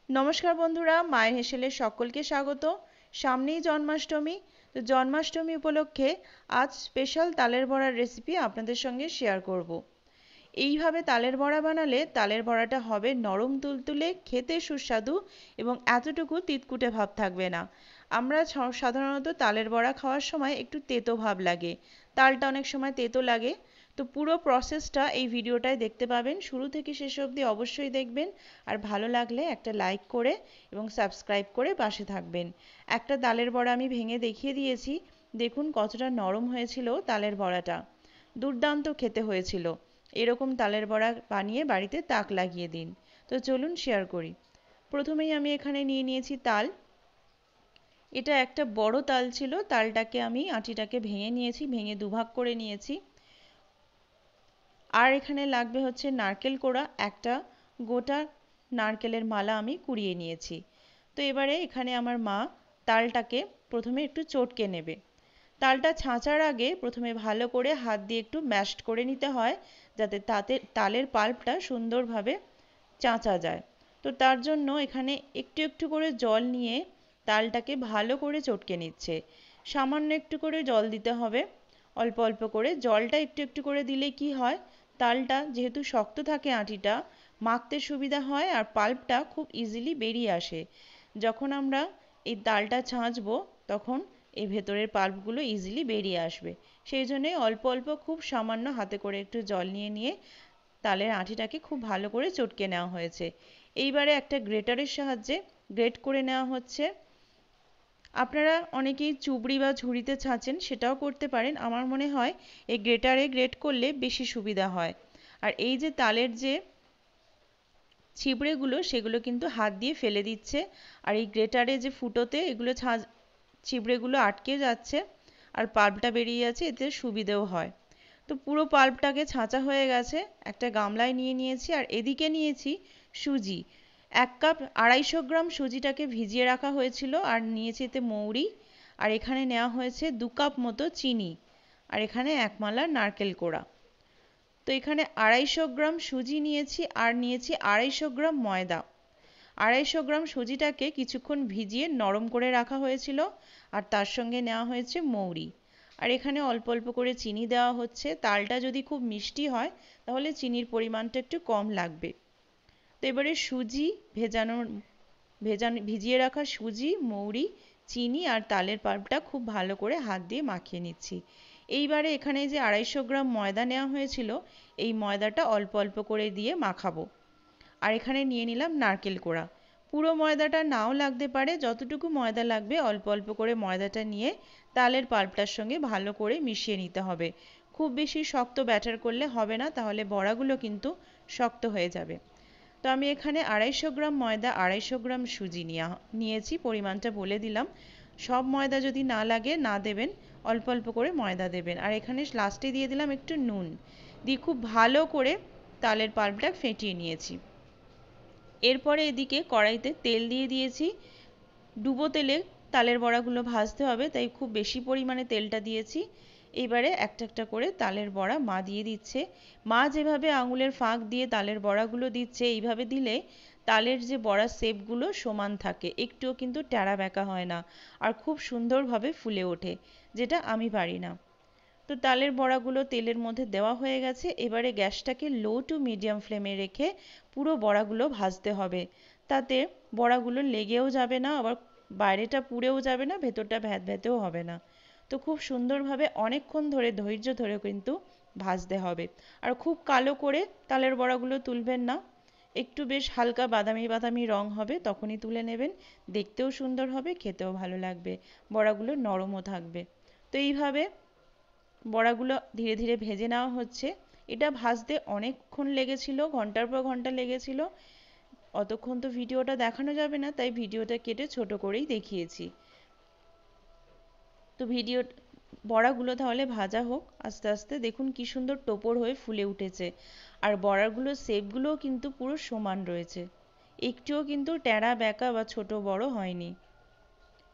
নমস্কার বন্ধুরা, মায়ের হেসেলে সকলকে স্বাগত। সামনেই জন্মাষ্টমী। তো জন্মাষ্টমী উপলক্ষে আজ স্পেশাল তালের বড়ার রেসিপি আপনাদের সঙ্গে শেয়ার করব। এইভাবে তালের বড়া বানালে তালের বড়াটা হবে নরম তুলতুলে, খেতে সুস্বাদু এবং এতটুকু তিতকুটে ভাব থাকবে না। আমরা সাধারণত তালের বড়া খাওয়ার সময় একটু তেতো ভাব লাগে, তালটা অনেক সময় তেতো লাগে। তো পুরো প্রসেসটা এই ভিডিওটায় দেখতে পাবেন, শুরু থেকে শেষ অবধি অবশ্যই দেখবেন। আর ভালো লাগলে একটা লাইক করে এবং সাবস্ক্রাইব করে পাশে থাকবেন। একটা তালের বড়া আমি ভেঙে দেখিয়ে দিয়েছি, দেখুন কতটা নরম হয়েছিল তালের বড়াটা, দুর্দান্ত খেতে হয়েছিল। এরকম তালের বড়া বানিয়ে বাড়িতে তাক লাগিয়ে দিন। তো চলুন শেয়ার করি। প্রথমেই আমি এখানে নিয়ে নিয়েছি তাল। এটা একটা বড় তাল ছিল, তালটাকে আমি আটিটাকে ভেঙে নিয়েছি, ভেঙে দুভাগ করে নিয়েছি। আর এখানে লাগবে হচ্ছে নারকেল কোড়া, একটা গোটা নারকেলের মালা আমি কুড়িয়ে নিয়েছি। তো এবারে এখানে আমার মা তালটাকে প্রথমে একটু চটকে নেবে। তালটা ছাঁচার আগে প্রথমে ভালো করে হাত দিয়ে একটু ম্যাশড করে নিতে হয়, যাতে তাতে তালের পাল্পটা সুন্দরভাবে চাঁচা যায়। তো তার জন্য এখানে একটু একটু করে জল নিয়ে তালটাকে ভালো করে চটকে নিচ্ছে। সামান্য একটু করে জল দিতে হবে, অল্প অল্প করে। জলটা একটু একটু করে দিলে কি হয়, তালটা যেহেতু শক্ত থাকে আটিটা, মাখতে সুবিধা হয় আর পাল্পটা খুব ইজিলি বেরিয়ে আসে। যখন আমরা এই তালটা ছাঁচবো তখন এই ভেতরের পাল্পগুলো ইজিলি বেরিয়ে আসবে। সেই জন্যে অল্প অল্প খুব সামান্য হাতে করে একটু জল নিয়ে নিয়ে তালের আঁটিটাকে খুব ভালো করে চটকে নেওয়া হয়েছে। এইবারে একটা গ্রেটারের সাহায্যে গ্রেট করে নেওয়া হচ্ছে। আপনারা অনেকেই চুবড়ি বা ঝুড়িতে ছাঁচেন, সেটাও করতে পারেন। আমার মনে হয় এই গ্রেটারে গ্রেট করলে বেশি সুবিধা হয়। আর এই যে তালের যে ছিবড়েগুলো, সেগুলো কিন্তু হাত দিয়ে ফেলে দিচ্ছে। আর এই গ্রেটারে যে ফুটোতে এগুলো ছিবড়েগুলো আটকে যাচ্ছে আর পাল্পটা বেরিয়ে যাচ্ছে, এতে সুবিধেও হয়। তো পুরো পাল্পটাকে ছাঁচা হয়ে গেছে, একটা গামলায় নিয়ে নিয়েছি। আর এদিকে নিয়েছি সুজি। 1 কাপ 250 গ্রাম সুজিটাকে ভিজিয়ে রাখা হয়েছিল। আর নিয়েছি এতে মৌরি। আর এখানে নেওয়া হয়েছে 2 কাপ মতো চিনি। আর এখানে 1 মালা নারকেল কোড়া। তো এখানে 250 গ্রাম সুজি নিয়েছি আর নিয়েছি 250 গ্রাম ময়দা। 250 গ্রাম সুজিটাকে কিছুক্ষণ ভিজিয়ে নরম করে রাখা হয়েছিল। আর তার সঙ্গে নেওয়া হয়েছে মৌরি। আর এখানে অল্প অল্প করে চিনি দেওয়া হচ্ছে। তালটা যদি খুব মিষ্টি হয় তাহলে চিনির পরিমাণটা একটু কম লাগবে। তো এবারে সুজি ভিজিয়ে রাখা সুজি, মৌরি, চিনি আর তালের পাল্পটা খুব ভালো করে হাত দিয়ে মাখিয়ে নিচ্ছি। এইবারে এখানে যে 250 গ্রাম ময়দা নেওয়া হয়েছিল, এই ময়দাটা অল্প অল্প করে দিয়ে মাখাবো। আর এখানে নিয়ে নিলাম নারকেল কোড়া। পুরো ময়দাটা নাও লাগতে পারে, যতটুকু ময়দা লাগবে অল্প অল্প করে ময়দাটা নিয়ে তালের পাল্পটার সঙ্গে ভালো করে মিশিয়ে নিতে হবে। খুব বেশি শক্ত ব্যাটার করলে হবে না, তাহলে বড়াগুলো কিন্তু শক্ত হয়ে যাবে। তো আমি এখানে 250 গ্রাম ময়দা, 250 গ্রাম সুজি নিয়েছি, পরিমাণটা বলে দিলাম। সব ময়দা যদি না লাগে না দেবেন, অল্প অল্প করে ময়দা দেবেন। আর এখানে লাস্টে দিয়ে দিলাম একটু নুন, দিয়ে খুব ভালো করে তালের পাল্পটা ফেটিয়ে নিয়েছি। এরপরে এদিকে কড়াইতে তেল দিয়ে দিয়েছি। ডুবো তেলে তালের বড়াগুলো ভাজতে হবে, তাই খুব বেশি পরিমাণে তেলটা দিয়েছি। এবারে একটা একটা করে তালের বড়া মা দিয়ে দিচ্ছে। মা যেভাবে আঙুলের ফাঁক দিয়ে তালের বড়াগুলো দিচ্ছে, এইভাবে দিলে তালের যে বড়ার শেপগুলো সমান থাকে, একটুও কিন্তু ট্যাড়া ব্যাকা হয় না, আর খুব সুন্দরভাবে ফুলে ওঠে, যেটা আমি পারি না। তো তালের বড়াগুলো তেলের মধ্যে দেওয়া হয়ে গেছে। এবারে গ্যাসটাকে লো টু মিডিয়াম ফ্লেমে রেখে পুরো বড়াগুলো ভাজতে হবে। তাতে বড়াগুলো লেগেও যাবে না, আবার বাইরেটা পুড়েও যাবে না, ভেতরটা ভ্যাতভ্যাতেও হবে না। তো খুব সুন্দরভাবে অনেকক্ষণ ধরে ধৈর্য ধরে কিন্তু ভাজতে হবে। আর খুব কালো করে তালের বড়াগুলো তুলবেন না, একটু বেশ হালকা বাদামি বাদামি রং হবে তখনই তুলে নেবেন। দেখতেও সুন্দর হবে, খেতেও ভালো লাগবে, বড়াগুলো নরমও থাকবে। তো এইভাবে বড়াগুলো ধীরে ধীরে ভেজে নেওয়া হচ্ছে। এটা ভাজতে অনেকক্ষণ লেগেছিল, ঘন্টার পর ঘন্টা লেগেছিল। অতক্ষণ তো ভিডিওটা দেখানো যাবে না, তাই ভিডিওটা কেটে ছোট করেই দেখিয়েছি। তো বড়াগুলো তাহলে ভাজা হোক আস্তে আস্তে। দেখুন কি সুন্দর টোপর হয়ে ফুলে উঠেছে। আর বড়াগুলোর শেপগুলোও কিন্তু পুরো সমান রয়েছে, একটুও কিন্তু ট্যাড়া ব্যাকা বা ছোট বড় হয়নি।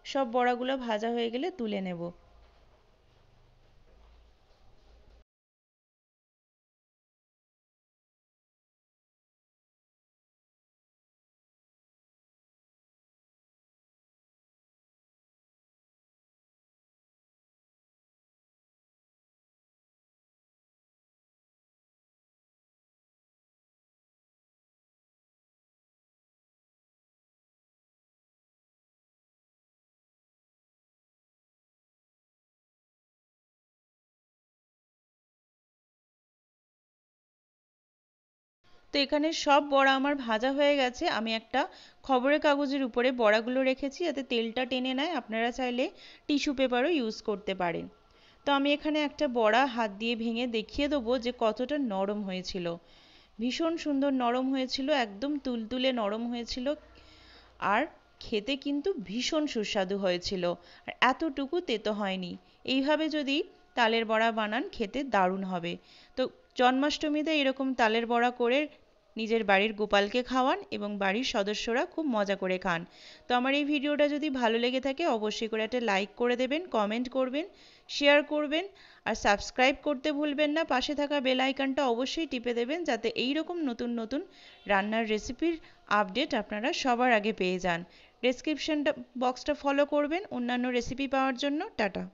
সব বড়াগুলো ভাজা হয়ে গেলে তুলে নেব। তো এখানে সব বড়া আমার ভাজা হয়ে গেছে। আমি একটা খবরের কাগজের উপরে বড়াগুলো রেখেছি যাতে তেলটা টেনে নেয়। আপনারা চাইলে টিস্যু পেপারও ইউজ করতে পারেন। তো আমি এখানে একটা বড়া হাত দিয়ে ভেঙে দেখিয়ে দেবো যে কতটা নরম হয়েছিল। ভীষণ সুন্দর নরম হয়েছিল, একদম তুলতুলে নরম হয়েছিল, আর খেতে কিন্তু ভীষণ সুস্বাদু হয়েছিল, আর এতটুকু তেতো হয়নি। এইভাবে যদি তালের বড়া বানান খেতে দারুণ হবে। তো জন্মাষ্টমীতে এরকম তালের বড়া করে নিজের বাড়ির গোপালকে খাওয়ান এবং বাড়ির সদস্যরা খুব মজা করে খান। তো আমার এই ভিডিওটা যদি ভালো লেগে থাকে অবশ্যই করে একটা লাইক করে দেবেন, কমেন্ট করবেন, শেয়ার করবেন, আর সাবস্ক্রাইব করতে ভুলবেন না। পাশে থাকা বেল আইকনটা অবশ্যই টিপে দেবেন যাতে এই রকম নতুন নতুন রান্নার রেসিপির আপডেট আপনারা সবার আগে পেয়ে যান। ডেসক্রিপশন বক্সটা ফলো করবেন অন্যান্য রেসিপি পাওয়ার জন্য। টাটা।